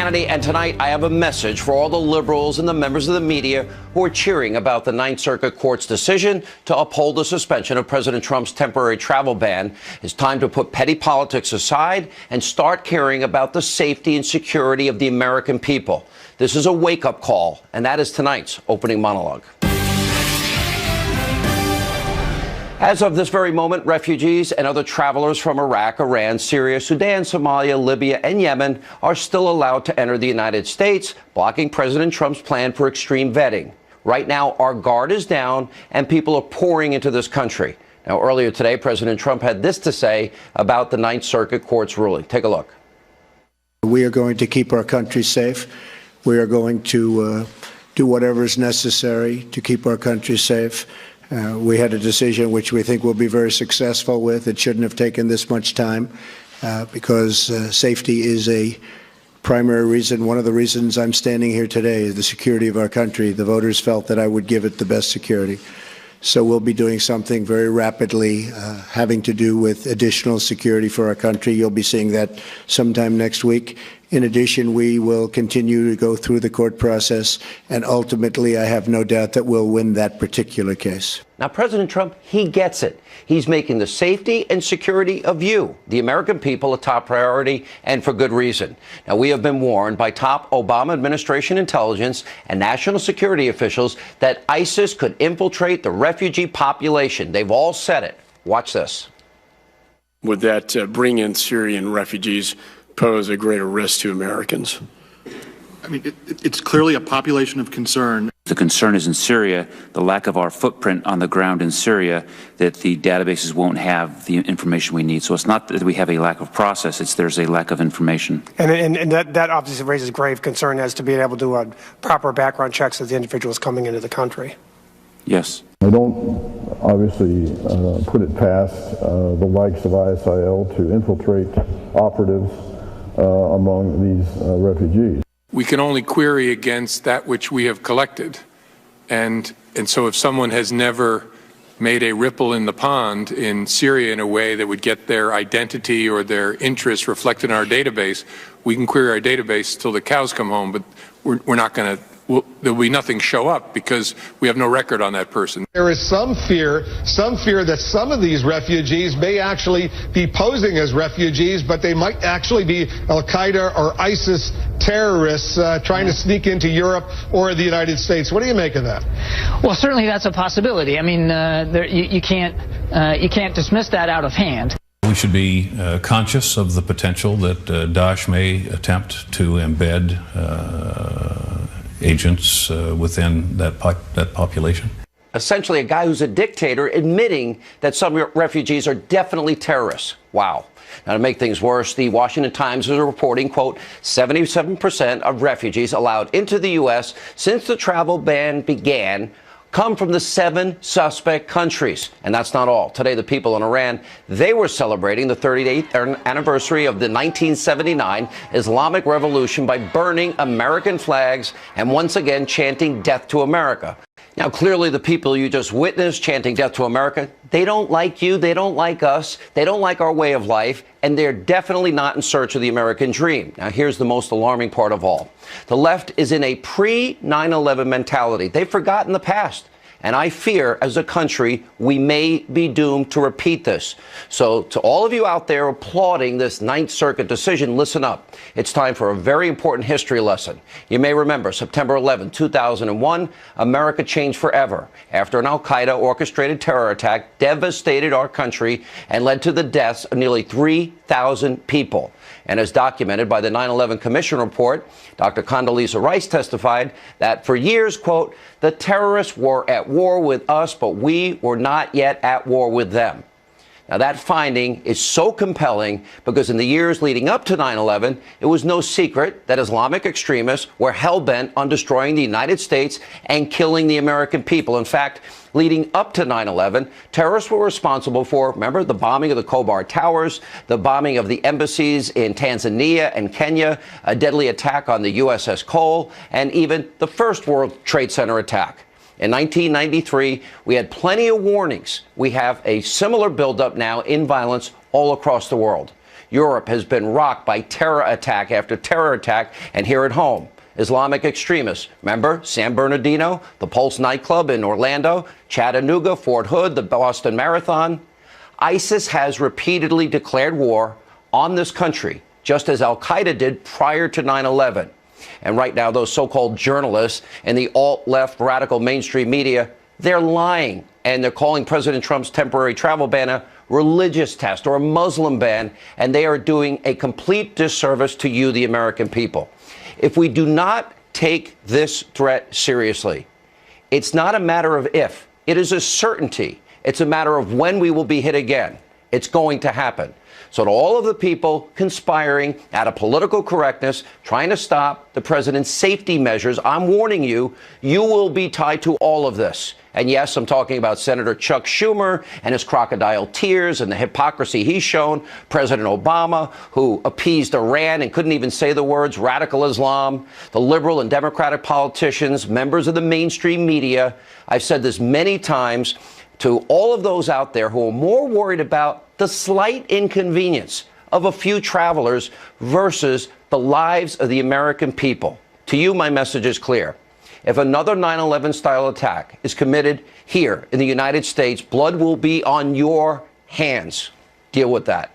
And tonight, I have a message for all the liberals and the members of the media who are cheering about the Ninth Circuit Court's decision to uphold the suspension of President Trump's temporary travel ban. It's time to put petty politics aside and start caring about the safety and security of the American people. This is a wake-up call, and that is tonight's opening monologue. As of this very moment, refugees and other travelers from Iraq, Iran, Syria, Sudan, Somalia, Libya, and Yemen are still allowed to enter the United States, blocking President Trump's plan for extreme vetting. Right now, our guard is down, and people are pouring into this country. Now, earlier today, President Trump had this to say about the Ninth Circuit Court's ruling. Take a look. We are going to keep our country safe. We are going to do whatever is necessary to keep our country safe. We had a decision which we think we'll be very successful with. It shouldn't have taken this much time because safety is a primary reason. One of the reasons I'm standing here today is the security of our country. The voters felt that I would give it the best security. So we'll be doing something very rapidly having to do with additional security for our country. You'll be seeing that sometime next week. In addition, we will continue to go through the court process, and ultimately, I have no doubt that we'll win that particular case. Now, President Trump, he gets it. He's making the safety and security of you, the American people, a top priority, and for good reason. Now, we have been warned by top Obama administration intelligence and national security officials that ISIS could infiltrate the refugee population. They've all said it. Watch this. Would that bring in Syrian refugees pose a greater risk to Americans? I mean, it's clearly a population of concern. The concern is in Syria, the lack of our footprint on the ground in Syria, that the databases won't have the information we need. So it's not that we have a lack of process, it's there's a lack of information. And that obviously raises grave concern as to being able to do proper background checks as the individuals coming into the country. Yes. I don't obviously put it past the likes of ISIL to infiltrate operatives among these refugees. We can only query against that which we have collected. And so if someone has never made a ripple in the pond in Syria in a way that would get their identity or their interests reflected in our database, we can query our database till the cows come home, but we're not going to. There'll be nothing show up because we have no record on that person. There is some fear that some of these refugees may actually be posing as refugees, but they might actually be Al-Qaeda or ISIS terrorists trying to sneak into Europe or the United States. What do you make of that? Well, certainly that's a possibility. I mean, you can't dismiss that out of hand. We should be conscious of the potential that Daesh may attempt to embed agents within that population. Essentially, a guy who's a dictator admitting that some refugees are definitely terrorists. Wow. Now, to make things worse, the Washington Times is reporting, quote, 77% of refugees allowed into the U.S. since the travel ban began come from the 7 suspect countries. And that's not all. Today, the people in Iran, they were celebrating the 38th anniversary of the 1979 Islamic Revolution by burning American flags and once again chanting death to America. Now, clearly, the people you just witnessed chanting death to America, they don't like you, they don't like us, they don't like our way of life, and they're definitely not in search of the American dream. Now, here's the most alarming part of all. The left is in a pre-9/11 mentality. They've forgotten the past. And I fear, as a country, we may be doomed to repeat this. So to all of you out there applauding this Ninth Circuit decision, listen up. It's time for a very important history lesson. You may remember September 11, 2001, America changed forever after an al-Qaeda orchestrated terror attack devastated our country and led to the deaths of nearly 3,000 people. And as documented by the 9/11 Commission report, Dr. Condoleezza Rice testified that for years, quote, the terrorists were at war with us, but we were not yet at war with them. Now, that finding is so compelling because in the years leading up to 9/11, it was no secret that Islamic extremists were hell-bent on destroying the United States and killing the American people. In fact, leading up to 9/11, terrorists were responsible for, remember, the bombing of the Khobar Towers, the bombing of the embassies in Tanzania and Kenya, a deadly attack on the USS Cole, and even the first World Trade Center attack. In 1993, we had plenty of warnings. We have a similar buildup now in violence all across the world. Europe has been rocked by terror attack after terror attack, and here at home, Islamic extremists. Remember San Bernardino, the Pulse nightclub in Orlando, Chattanooga, Fort Hood, the Boston Marathon. ISIS has repeatedly declared war on this country, just as al-Qaeda did prior to 9/11. And right now, those so-called journalists and the alt-left radical mainstream media, they're lying. And they're calling President Trump's temporary travel ban a religious test or a Muslim ban. And they are doing a complete disservice to you, the American people. If we do not take this threat seriously, it's not a matter of if. It is a certainty. It's a matter of when we will be hit again. It's going to happen. So to all of the people conspiring out of political correctness, trying to stop the president's safety measures, I'm warning you, you will be tied to all of this. And yes, I'm talking about Senator Chuck Schumer and his crocodile tears and the hypocrisy he's shown. President Obama, who appeased Iran and couldn't even say the words radical Islam. The liberal and Democratic politicians, members of the mainstream media. I've said this many times to all of those out there who are more worried about the slight inconvenience of a few travelers versus the lives of the American people. To you, my message is clear. If another 9/11 style attack is committed here in the United States, blood will be on your hands. Deal with that.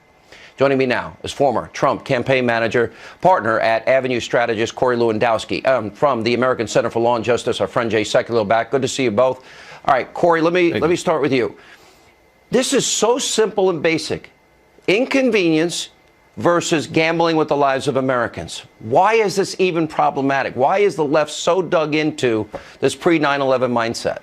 Joining me now is former Trump campaign manager, partner at Avenue strategist Corey Lewandowski from the American Center for Law and Justice, our friend Jay Sekulow back. Good to see you both. All right, Corey, let me start with you. This is so simple and basic. Inconvenience versus gambling with the lives of Americans. Why is this even problematic? Why is the left so dug into this pre-9/11 mindset?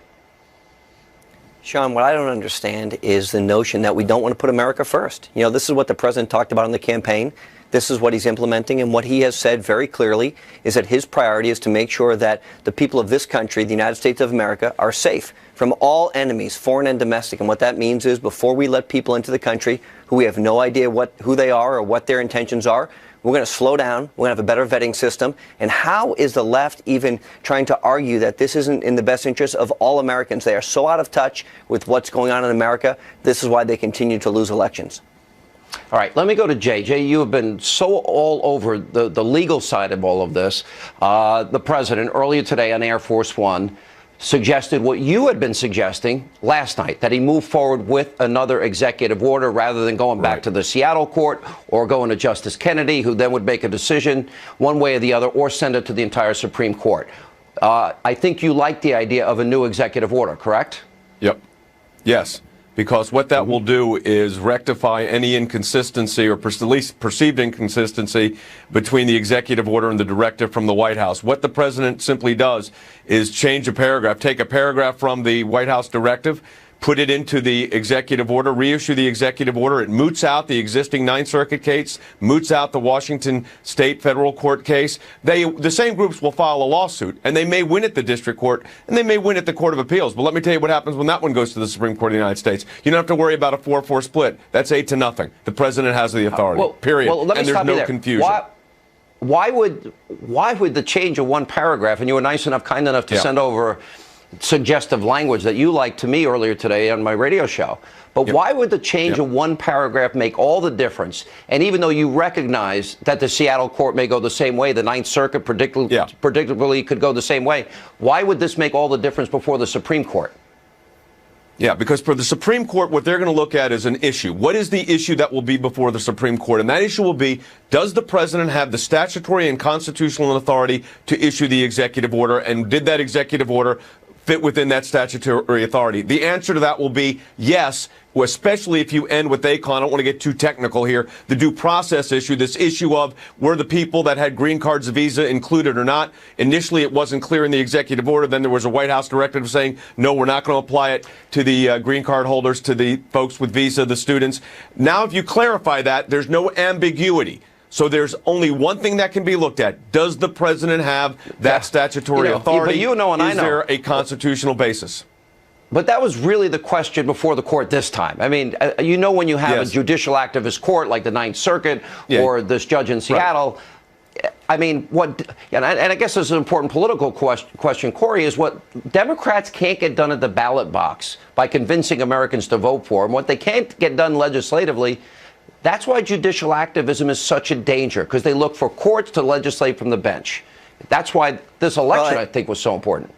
Sean, what I don't understand is the notion that we don't want to put America first. You know, this is what the president talked about in the campaign. This is what he's implementing, and what he has said very clearly is that his priority is to make sure that the people of this country, the United States of America, are safe from all enemies, foreign and domestic. And what that means is before we let people into the country who we have no idea who they are or what their intentions are, we're going to slow down. We're going to have a better vetting system. And how is the left even trying to argue that this isn't in the best interest of all Americans? They are so out of touch with what's going on in America. This is why they continue to lose elections. All right, let me go to Jay. Jay, you have been so all over the legal side of all of this. The president earlier today on Air Force One suggested what you had been suggesting last night, that he move forward with another executive order rather than going back to the Seattle court or going to Justice Kennedy, who then would make a decision one way or the other, or send it to the entire Supreme Court. I think you like the idea of a new executive order, correct? Yep. Yes. Because what that will do is rectify any inconsistency or at least perceived inconsistency between the executive order and the directive from the White House. What the president simply does is change a paragraph, take a paragraph from the White House directive, put it into the executive order, reissue the executive order. It moots out the existing Ninth Circuit case, moots out the Washington State federal court case. The same groups will file a lawsuit, and they may win at the district court, and they may win at the Court of Appeals. But let me tell you what happens when that one goes to the Supreme Court of the United States. You don't have to worry about a 4-4 split. That's 8-0. The president has the authority, period. Well, let me and there's stop you no there. confusion. Why would the change of one paragraph, and you were nice enough, kind enough to send over suggestive language that you liked to me earlier today on my radio show. But why would the change of one paragraph make all the difference? And even though you recognize that the Seattle court may go the same way, the Ninth Circuit predictably could go the same way, why would this make all the difference before the Supreme Court? Yeah, because for the Supreme Court, what they're going to look at is an issue. What is the issue that will be before the Supreme Court? And that issue will be, does the president have the statutory and constitutional authority to issue the executive order? And did that executive order fit within that statutory authority? The answer to that will be yes, especially if you end what they call, I don't want to get too technical here, the due process issue, this issue of were the people that had green cards, visa included or not. Initially, it wasn't clear in the executive order. Then there was a White House directive saying, no, we're not going to apply it to the green card holders, to the folks with visa, the students. Now, if you clarify that, there's no ambiguity. So there's only one thing that can be looked at. Does the president have that statutory authority? But and I know. Is there a constitutional basis? But that was really the question before the court this time. I mean, when you have a judicial activist court like the Ninth Circuit or this judge in Seattle, I mean, and I guess this is an important political question, Corey, is what Democrats can't get done at the ballot box by convincing Americans to vote for them. What they can't get done legislatively, That's why judicial activism is such a danger, because they look for courts to legislate from the bench. That's why this election, I think, was so important.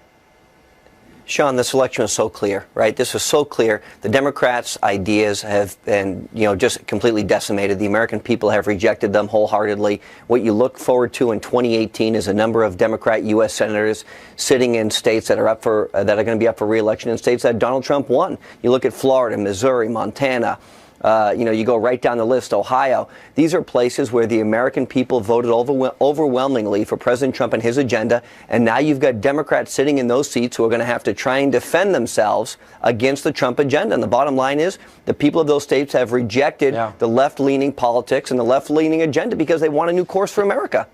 Sean, this election was so clear, right? This was so clear. The Democrats' ideas have been, just completely decimated. The American people have rejected them wholeheartedly. What you look forward to in 2018 is a number of Democrat U.S. senators sitting in states that are going to be up for re-election in states that Donald Trump won. You look at Florida, Missouri, Montana. You go right down the list, Ohio. These are places where the American people voted overwhelmingly for President Trump and his agenda, and now you've got Democrats sitting in those seats who are going to have to try and defend themselves against the Trump agenda. And the bottom line is the people of those states have rejected the left-leaning politics and the left-leaning agenda because they want a new course for America.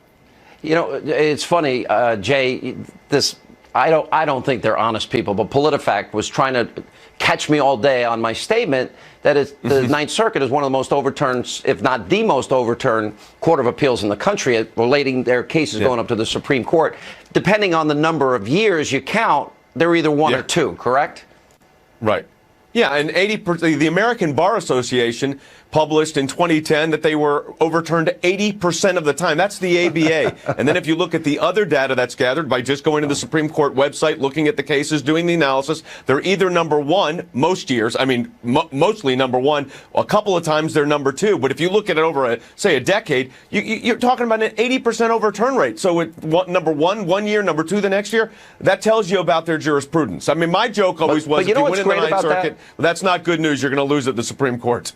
It's funny, Jay, I don't think they're honest people, but PolitiFact was trying to catch me all day on my statement that the Ninth Circuit is one of the most overturned, if not the most overturned, court of appeals in the country, relating their cases going up to the Supreme Court. Depending on the number of years you count, they're either one or two, correct? Right. Yeah, and 80%, the American Bar Association published in 2010 that they were overturned 80% of the time. That's the ABA. And then if you look at the other data that's gathered by just going to the Supreme Court website, looking at the cases, doing the analysis, they're either number one most years. I mean, mostly number one. A couple of times they're number two. But if you look at it over, say, a decade, you're talking about an 80% overturn rate. So number one year, number two the next year, that tells you about their jurisprudence. I mean, my joke always was, if you win in the Ninth Circuit, that's not good news. You're going to lose at the Supreme Court.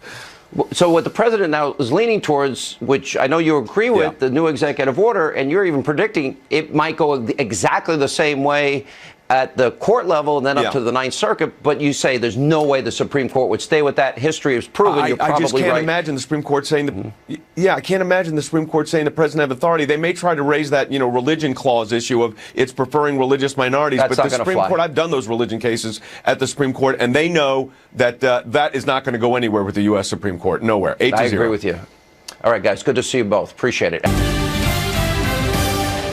So what the president now is leaning towards, which I know you agree with, the new executive order, and you're even predicting it might go exactly the same way at the court level and then up to the Ninth Circuit, but you say there's no way the Supreme Court would stay with that. History has proven you're probably right. I just can't imagine the Supreme Court saying I can't imagine the Supreme Court saying the president have authority. They may try to raise that, religion clause issue of it's preferring religious minorities, but the Supreme Court, I've done those religion cases at the Supreme Court, and they know that that is not going to go anywhere with the U.S. Supreme Court. Nowhere. 8-0. I agree with you. All right, guys, good to see you both. Appreciate it.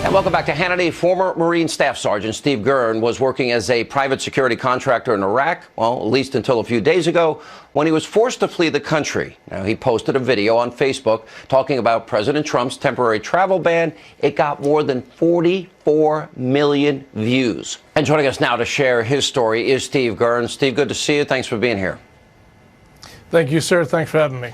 And welcome back to Hannity. Former Marine Staff Sergeant Steve Gurn was working as a private security contractor in Iraq, well, at least until a few days ago, when he was forced to flee the country. Now, he posted a video on Facebook talking about President Trump's temporary travel ban. It got more than 44 million views. And joining us now to share his story is Steve Gurn. Steve, good to see you. Thanks for being here. Thank you, sir. Thanks for having me.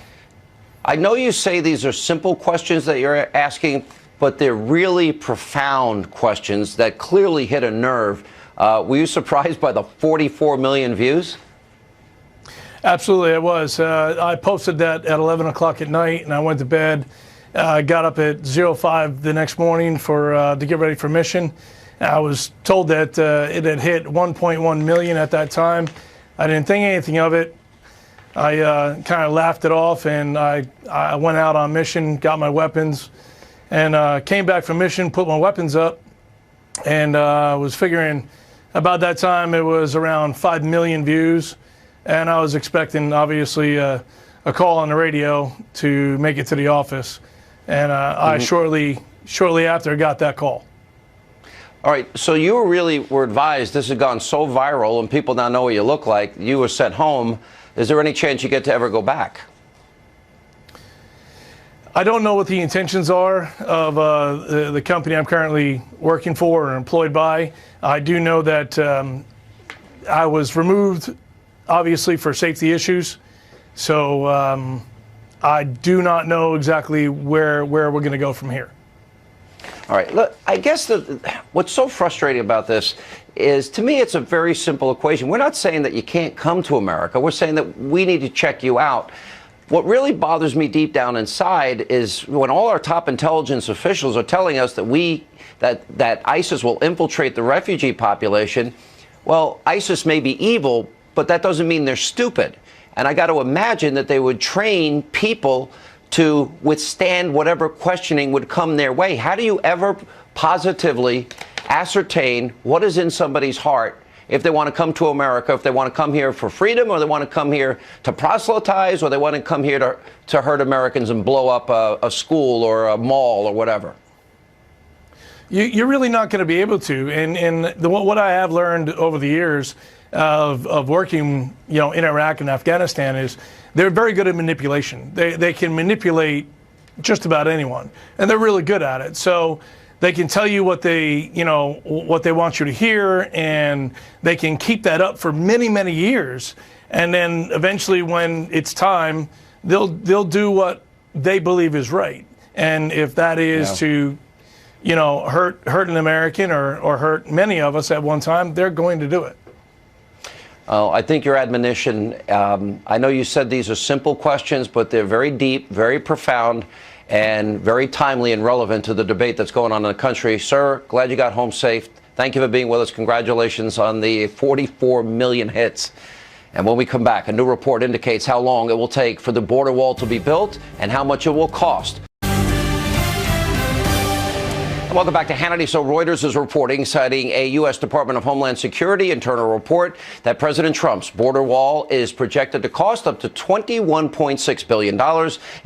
I know you say these are simple questions that you're asking, but they're really profound questions that clearly hit a nerve. Were you surprised by the 44 million views? Absolutely, I was. I posted that at 11 o'clock at night, and I went to bed. Got up at 05 the next morning to get ready for mission. I was told that it had hit 1.1 million at that time. I didn't think anything of it. I kind of laughed it off, and I went out on mission, got my weapons, and came back from mission, put my weapons up, and was figuring about that time it was around 5 million views, and I was expecting, obviously, a call on the radio to make it to the office, and I shortly after got that call. All right, so you really were advised this has gone so viral and people now know what you look like. You were sent home. Is there any chance you get to ever go back? I don't know what the intentions are of the company I'm currently working for or employed by. I do know that I was removed, obviously, for safety issues. So I do not know exactly where we're going to go from here. All right. Look, I guess what's so frustrating about this is, to me, it's a very simple equation. We're not saying that you can't come to America. We're saying that we need to check you out. What really bothers me deep down inside is when all our top intelligence officials are telling us that ISIS will infiltrate the refugee population. Well, ISIS may be evil, but that doesn't mean they're stupid. And I got to imagine that they would train people to withstand whatever questioning would come their way. How do you ever positively ascertain what is in somebody's heart if they want to come to America, if they want to come here for freedom, or they want to come here to proselytize, or they want to come here to hurt Americans and blow up a school or a mall or whatever? You're really not going to be able to. And what I have learned over the years of working, in Iraq and Afghanistan is they're very good at manipulation. They can manipulate just about anyone, and they're really good at it. So they can tell you what they want you to hear, and they can keep that up for many, many years. And then eventually, when it's time, they'll do what they believe is right. And if that is to hurt an American or hurt many of us at one time, they're going to do it. I think your admonition, I know you said these are simple questions, but they're very deep, very profound, and very timely and relevant to the debate that's going on in the country. Sir, glad you got home safe. Thank you for being with us. Congratulations on the 44 million hits. And when we come back, a new report indicates how long it will take for the border wall to be built and how much it will cost. Welcome back to Hannity. So Reuters is reporting, citing a U.S. Department of Homeland Security internal report, that President Trump's border wall is projected to cost up to $21.6 billion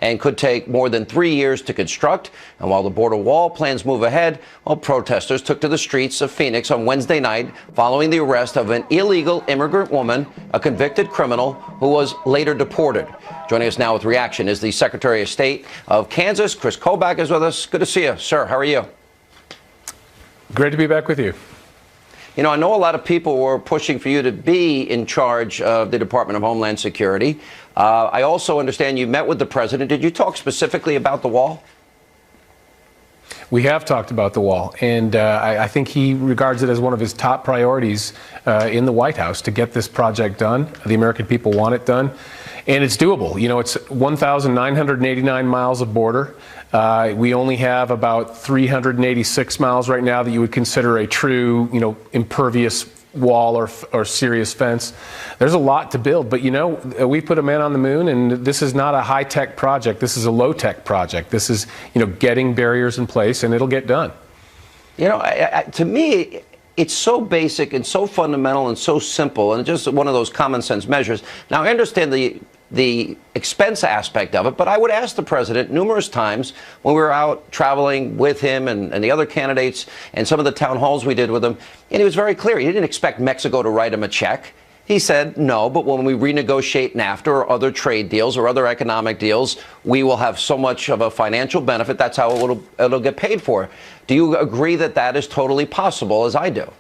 and could take more than 3 years to construct. And while the border wall plans move ahead, protesters took to the streets of Phoenix on Wednesday night following the arrest of an illegal immigrant woman, a convicted criminal who was later deported. Joining us now with reaction is the Secretary of State of Kansas. Chris Kobach is with us. Good to see you, sir. How are you? Great to be back with you. You know, I know a lot of people were pushing for you to be in charge of the Department of Homeland Security. I also understand you met with the president. Did you talk specifically about the wall? We have talked about the wall, and I think he regards it as one of his top priorities in the White House to get this project done. The American people want it done, and it's doable. You know, it's 1,989 miles of border. We only have about 386 miles right now that you would consider a true, impervious wall or serious fence. There's a lot to build, but we put a man on the moon, and this is not a high-tech project. This is a low-tech project. This is, getting barriers in place, and it'll get done. To me, it's so basic and so fundamental and so simple, and just one of those common sense measures. Now, I understand the expense aspect of it, but I would ask the president numerous times when we were out traveling with him and the other candidates and some of the town halls we did with him, and he was very clear. He didn't expect Mexico to write him a check. He said, no, but when we renegotiate NAFTA or other trade deals or other economic deals, we will have so much of a financial benefit. That's how it'll get paid for. Do you agree that that is totally possible, as I do?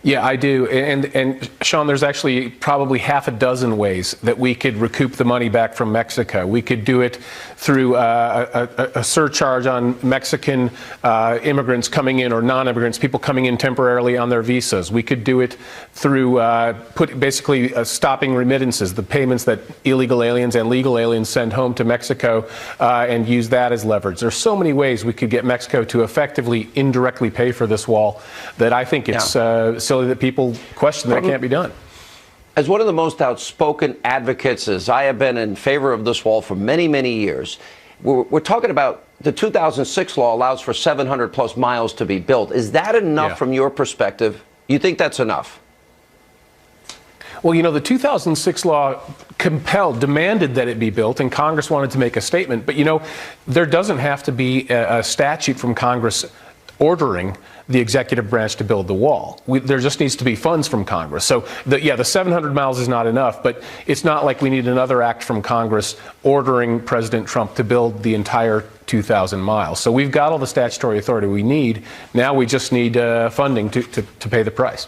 Yeah, I do. And Sean, there's actually probably half a dozen ways that we could recoup the money back from Mexico. We could do it through a surcharge on Mexican immigrants coming in, or non-immigrants, people coming in temporarily on their visas. We could do it through basically stopping remittances, the payments that illegal aliens and legal aliens send home to Mexico, and use that as leverage. There's so many ways we could get Mexico to effectively indirectly pay for this wall that I think it's silly that people question that it can't be done. As one of the most outspoken advocates, as I have been in favor of this wall for many, many years, we're talking about the 2006 law allows for 700 plus miles to be built. Is that enough from your perspective? You think that's enough? Well, the 2006 law demanded that it be built, and Congress wanted to make a statement. But, there doesn't have to be a statute from Congress ordering the executive branch to build the wall. There just needs to be funds from Congress. So, the 700 miles is not enough, but it's not like we need another act from Congress ordering President Trump to build the entire 2,000 miles. So we've got all the statutory authority we need. Now we just need funding to pay the price.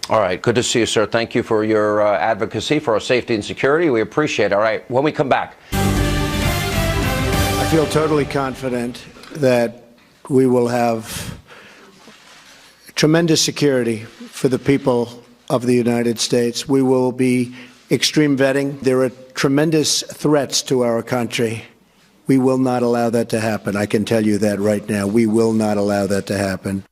All right. Good to see you, sir. Thank you for your advocacy for our safety and security. We appreciate it. All right. When we come back. I feel totally confident that we will have tremendous security for the people of the United States. We will be extreme vetting. There are tremendous threats to our country. We will not allow that to happen. I can tell you that right now. We will not allow that to happen.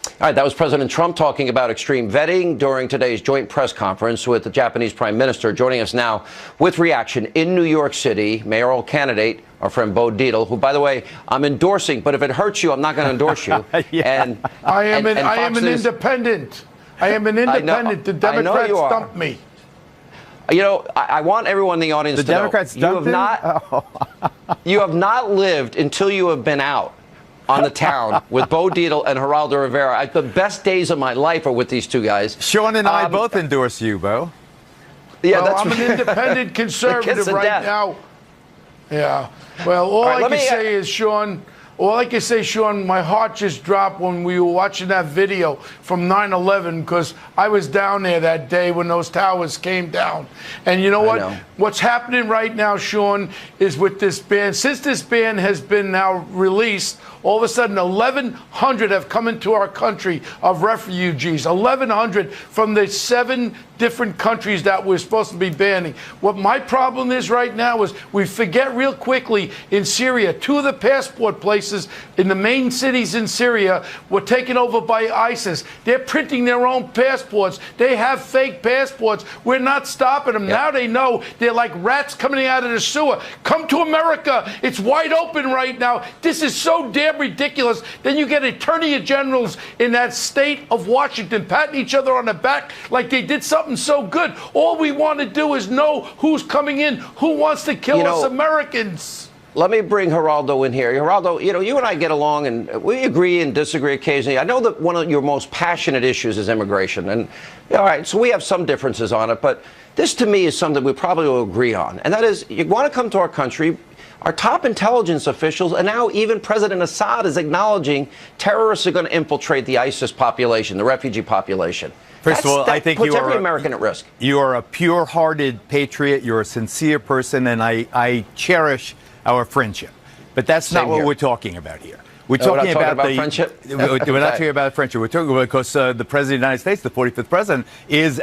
All right, that was President Trump talking about extreme vetting during today's joint press conference with the Japanese Prime Minister. Joining us now with reaction in New York City, mayoral candidate, our friend Bo Dietl, who, by the way, I'm endorsing, but if it hurts you, I'm not going to endorse you. And I am an independent. I am an independent. The Democrats stumped me. I want everyone in the audience to know. Democrats stumped you have not lived until you have been out on the town with Bo Dietl and Geraldo Rivera. The best days of my life are with these two guys. Sean and I both endorse you, Bo. Yeah, well, I'm an independent conservative right now. Yeah. Well, all I can say is, Sean, my heart just dropped when we were watching that video from 9/11 because I was down there that day when those towers came down. And you know what? What's happening right now, Sean, is with this ban, since this ban has been now released, all of a sudden 1,100 have come into our country of refugees, 1,100 from the 7 different countries that we're supposed to be banning. What my problem is right now is we forget real quickly in Syria, 2 of the passport places in the main cities in Syria were taken over by ISIS. They're printing their own passports. They have fake passports. We're not stopping them. Now they know they're like rats coming out of the sewer. Come to America. It's wide open right now. This is so damn ridiculous. Then you get attorney generals in that state of Washington patting each other on the back like they did something so good. All we want to do is know who's coming in, who wants to kill us Americans. Let me bring Geraldo in here. Geraldo, you and I get along, and we agree and disagree occasionally. I know that one of your most passionate issues is immigration. And, all right, so we have some differences on it. But this, to me, is something we probably will agree on. And that is, you want to come to our country. Our top intelligence officials, and now even President Assad is acknowledging terrorists are going to infiltrate the ISIS population, the refugee population. First of all, I think puts every American at risk. You are a pure-hearted patriot. You're a sincere person, and I cherish our friendship. But that's not what we're talking about here. We're talking about friendship. We're not talking about friendship. We're talking about because the President of the United States, the 45th President, is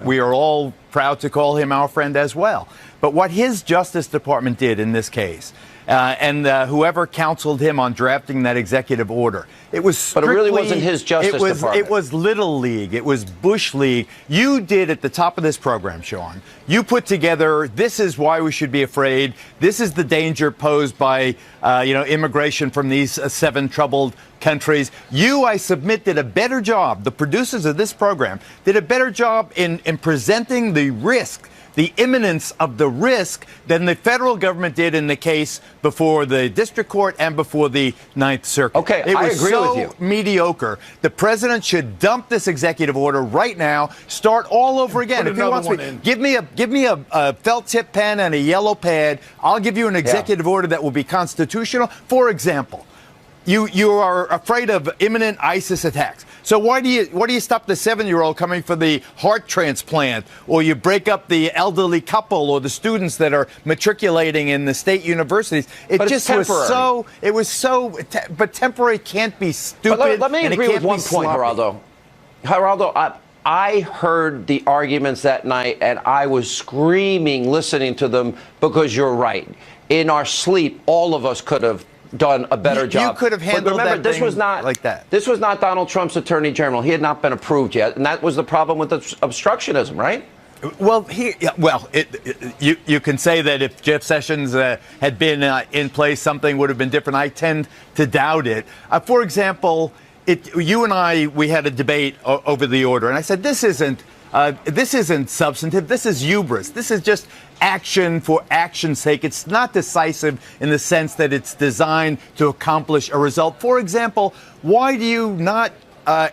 we are all proud to call him our friend as well. But what his Justice Department did in this case, and whoever counseled him on drafting that executive order, it was strictly, but it really wasn't his Justice Department. It was Little League. It was Bush League. You did at the top of this program, Sean. You put together, this is why we should be afraid. This is the danger posed by, immigration from these 7 troubled countries. I submit, did a better job. The producers of this program did a better job in presenting the risk, the imminence of the risk, than the federal government did in the case before the district court and before the Ninth Circuit. Okay, I agree with you. Mediocre. The president should dump this executive order right now. Start all over again. If he wants me, give me a felt tip pen and a yellow pad. I'll give you an executive order that will be constitutional. For example, you are afraid of imminent ISIS attacks. So why do you stop the 7-year-old coming for the heart transplant, or you break up the elderly couple or the students that are matriculating in the state universities? But temporary can't be stupid. But let me agree with one point, Geraldo. Geraldo, I heard the arguments that night, and I was screaming listening to them because you're right. In our sleep, all of us could have done a better job. You could have handled that thing like that. This was not Donald Trump's attorney general. He had not been approved yet, and that was the problem with the obstructionism, right? Well, you can say that if Jeff Sessions had been in place, something would have been different. I tend to doubt it. For example, you and I, we had a debate over the order, and I said, this isn't substantive. This is hubris. This is just action for action's sake. It's not decisive in the sense that it's designed to accomplish a result. For example, why do you not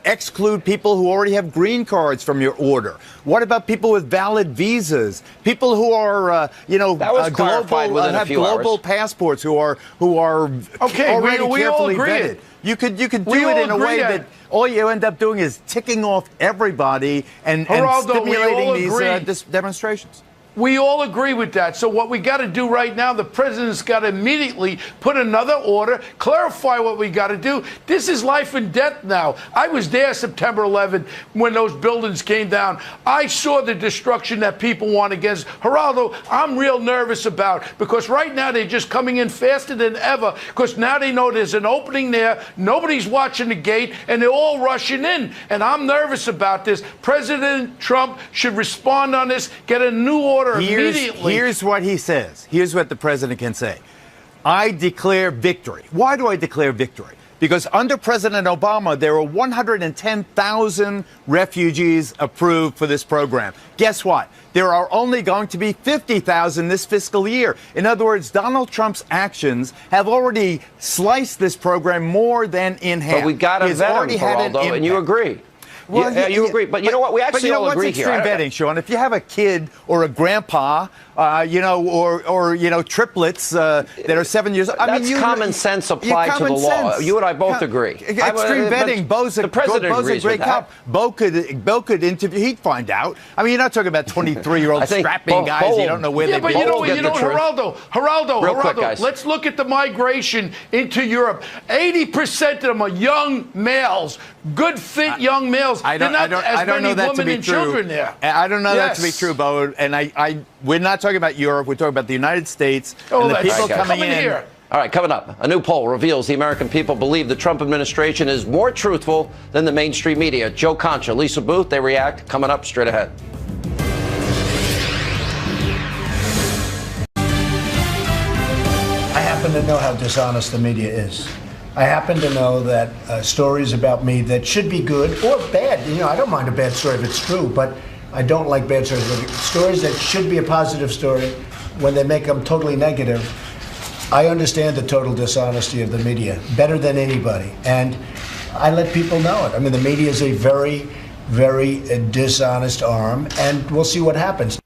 exclude people who already have green cards from your order? What about people with valid visas? People who are, global passports, who are already carefully vetted. You could do it in a way that all you end up doing is ticking off everybody and stimulating these demonstrations. We all agree with that. So what we got to do right now, the president's got to immediately put another order, clarify what we got to do. This is life and death now. I was there September 11th when those buildings came down. I saw the destruction that people want against. Geraldo, I'm real nervous about, because right now they're just coming in faster than ever, because now they know there's an opening there, nobody's watching the gate, and they're all rushing in. And I'm nervous about this. President Trump should respond on this, get a new order immediately. Here's what he says. Here's what the president can say. I declare victory. Why do I declare victory? Because under President Obama, there were 110,000 refugees approved for this program. Guess what? There are only going to be 50,000 this fiscal year. In other words, Donald Trump's actions have already sliced this program more than in half. But we got to vet him, Geraldo, and you agree. Well, yeah, you agree. But you know what? We actually all agree here. Extreme betting, Sean? If you have a kid or a grandpa, or triplets that are 7 years old. That's common sense applied to the law. You and I both agree. Extreme betting. Bo's a great cop. Bo could interview. He'd find out. I mean, you're not talking about 23-year-old strapping guys. You don't know where they've been. Yeah, but you know, Geraldo, let's look at the migration into Europe. 80% of them are young males, good fit young males. I don't know that to be true. Children there. I don't know that to be true, Bo. And we're not talking about Europe. We're talking about the United States and the people coming in here. All right, coming up, a new poll reveals the American people believe the Trump administration is more truthful than the mainstream media. Joe Concha, Lisa Booth, they react. Coming up straight ahead. I happen to know how dishonest the media is. I happen to know that stories about me that should be good or bad, I don't mind a bad story if it's true, but I don't like bad stories. Stories that should be a positive story, when they make them totally negative, I understand the total dishonesty of the media better than anybody. And I let people know it. I mean, the media is a very, very dishonest arm, and we'll see what happens.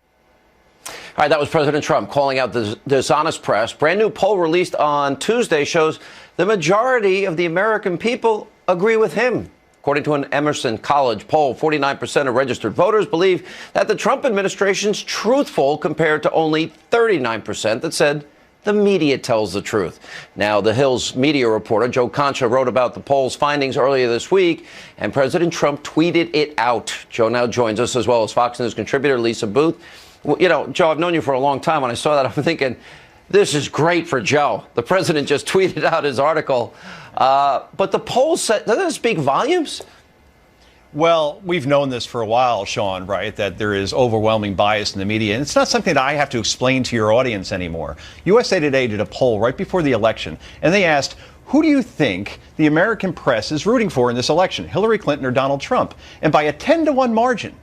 All right, that was President Trump calling out the dishonest press. Brand new poll released on Tuesday shows the majority of the American people agree with him. According to an Emerson College poll, 49% of registered voters believe that the Trump administration's truthful, compared to only 39% that said the media tells the truth. Now, the Hill's media reporter, Joe Concha, wrote about the poll's findings earlier this week, and President Trump tweeted it out. Joe now joins us, as well as Fox News contributor Lisa Booth. Well, Joe, I've known you for a long time. When I saw that, I'm thinking, this is great for Joe. The president just tweeted out his article. But the poll said, doesn't it speak volumes? Well, we've known this for a while, Sean, right, that there is overwhelming bias in the media. And it's not something that I have to explain to your audience anymore. USA Today did a poll right before the election, and they asked, who do you think the American press is rooting for in this election, Hillary Clinton or Donald Trump? And by a 10-to-1 margin,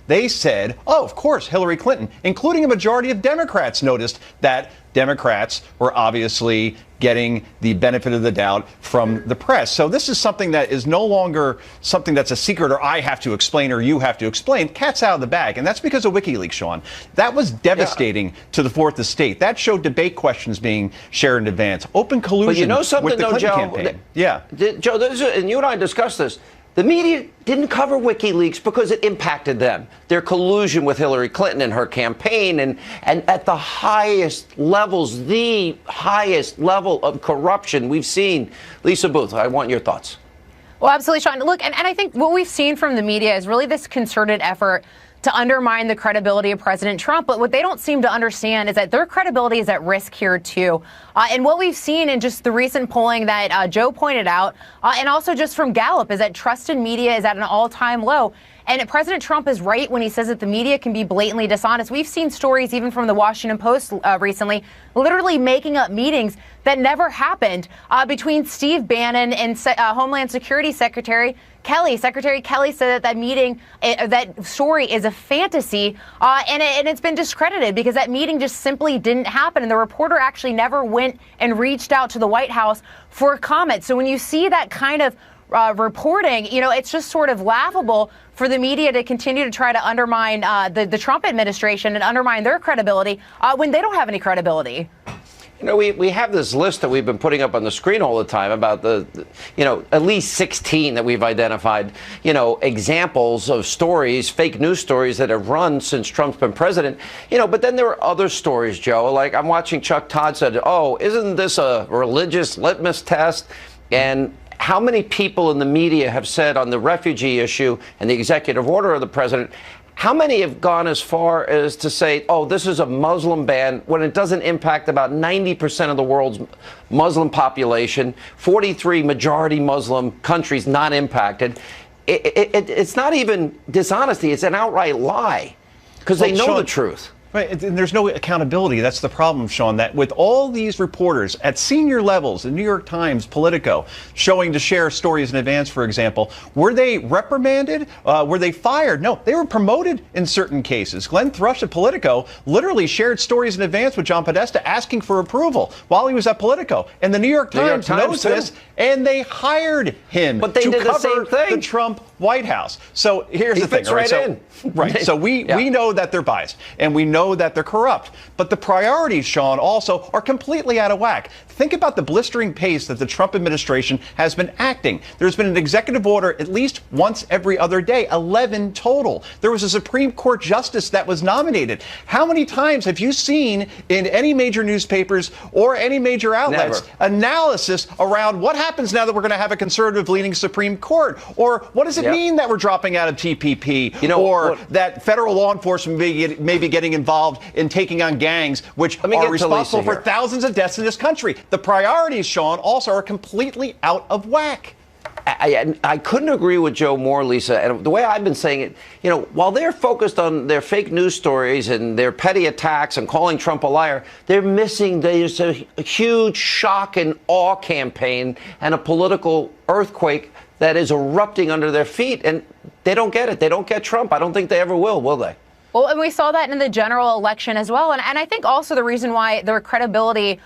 they said, oh, of course, Hillary Clinton, including a majority of Democrats noticed that Democrats were obviously getting the benefit of the doubt from the press. So this is something that is no longer something that's a secret or I have to explain or you have to explain. Cat's out of the bag. And that's because of WikiLeaks, Sean. That was devastating to the fourth estate. That showed debate questions being shared in advance. Open collusion but you know something, with the Clinton Joe, campaign. Yeah. Joe, and you and I discussed this. The media didn't cover WikiLeaks because it impacted them. Their collusion with Hillary Clinton and her campaign, and at the highest levels, the highest level of corruption we've seen. Lisa Booth, I want your thoughts. Well, absolutely, Sean. Look, and I think what we've seen from the media is really this concerted effort to undermine the credibility of President Trump. But what they don't seem to understand is that their credibility is at risk here, too. And what we've seen in just the recent polling that Joe pointed out, and also just from Gallup, is that trust in media is at an all-time low. And President Trump is right when he says that the media can be blatantly dishonest. We've seen stories even from the Washington Post recently, literally making up meetings that never happened between Steve Bannon and Homeland Security Secretary Kelly. Secretary Kelly said that meeting, that story is a fantasy, and it's been discredited because that meeting just simply didn't happen. And the reporter actually never went and reached out to the White House for a comment. So when you see that kind of reporting, it's just sort of laughable for the media to continue to try to undermine the Trump administration and undermine their credibility when they don't have any credibility. We have this list that we've been putting up on the screen all the time about at least 16 that we've identified, examples of stories, fake news stories that have run since Trump's been president, but then there are other stories, Joe, like I'm watching Chuck Todd said, oh, isn't this a religious litmus test? And how many people in the media have said on the refugee issue and the executive order of the president, how many have gone as far as to say, oh, this is a Muslim ban when it doesn't impact about 90% of the world's Muslim population, 43 majority Muslim countries not impacted. It's not even dishonesty. It's an outright lie because they know the truth. Right, and there's no accountability. That's the problem, Sean, that with all these reporters at senior levels, the New York Times, Politico, showing to share stories in advance, for example, were they reprimanded? Were they fired? No, they were promoted in certain cases. Glenn Thrush at Politico literally shared stories in advance with John Podesta asking for approval while he was at Politico. And the New York Times knows this, and they hired him but they to did cover the same thing. the Trump White House. So here's the thing. Fits right in. Right. So we know that they're biased, and we know that they're corrupt. But the priorities, Sean, also are completely out of whack. Think about the blistering pace that the Trump administration has been acting. There's been an executive order at least once every other day, 11 total. There was a Supreme Court justice that was nominated. How many times have you seen in any major newspapers or any major outlets analysis around what happens now that we're going to have a conservative-leaning Supreme Court? Or what does it mean that we're dropping out of TPP? Or that federal law enforcement may be getting involved in taking on gangs, which are responsible for thousands of deaths in this country. The priorities, Sean, also are completely out of whack. I couldn't agree with Joe more, Lisa. And the way I've been saying it, while they're focused on their fake news stories and their petty attacks and calling Trump a liar, they're missing there's a huge shock and awe campaign and a political earthquake that is erupting under their feet. And they don't get it. They don't get Trump. I don't think they ever will they? Well, and we saw that in the general election as well. And I think also the reason why their credibility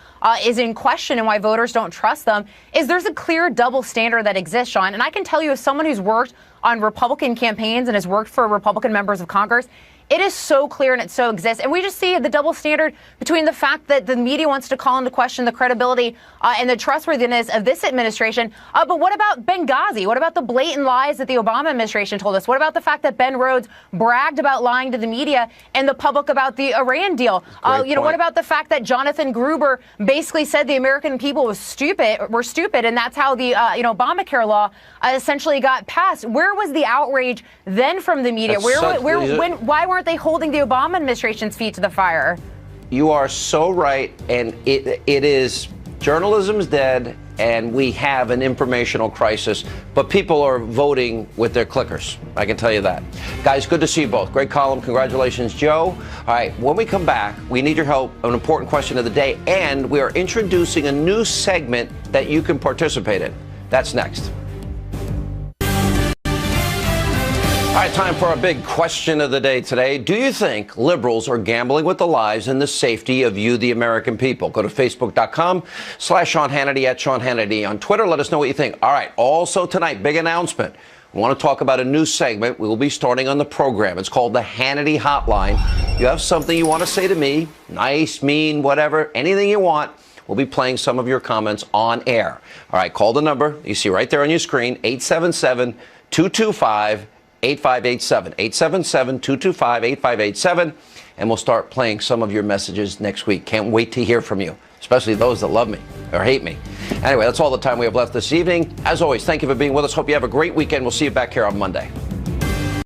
is in question and why voters don't trust them is there's a clear double standard that exists, Sean. And I can tell you, as someone who's worked on Republican campaigns and has worked for Republican members of Congress, it is so clear and it so exists. And we just see the double standard between the fact that the media wants to call into question the credibility and the trustworthiness of this administration. But what about Benghazi? What about the blatant lies that the Obama administration told us? What about the fact that Ben Rhodes bragged about lying to the media and the public about the Iran deal? What about the fact that Jonathan Gruber basically said the American people were stupid, and that's how the Obamacare law essentially got passed? Where was the outrage then from the media? Why weren't they holding the Obama administration's feet to the fire? You are so right, and it is journalism's dead, and we have an informational crisis, but people are voting with their clickers. I can tell you that. Guys, good to see you both. Great column. Congratulations, Joe. All right, when we come back, we need your help, an important question of the day, and we are introducing a new segment that you can participate in. That's next. All right, time for our big question of the day today. Do you think liberals are gambling with the lives and the safety of you, the American people? Go to Facebook.com/Sean Hannity at Sean Hannity. On Twitter, let us know what you think. All right, also tonight, big announcement. We want to talk about a new segment we will be starting on the program. It's called the Hannity Hotline. You have something you want to say to me, nice, mean, whatever, anything you want. We'll be playing some of your comments on air. All right, call the number you see right there on your screen, 877-225-8587, 877-225-8587, and we'll start playing some of your messages next week. Can't wait to hear from you, especially those that love me or hate me. Anyway, that's all the time we have left this evening. As always, thank you for being with us. Hope you have a great weekend. We'll see you back here on Monday.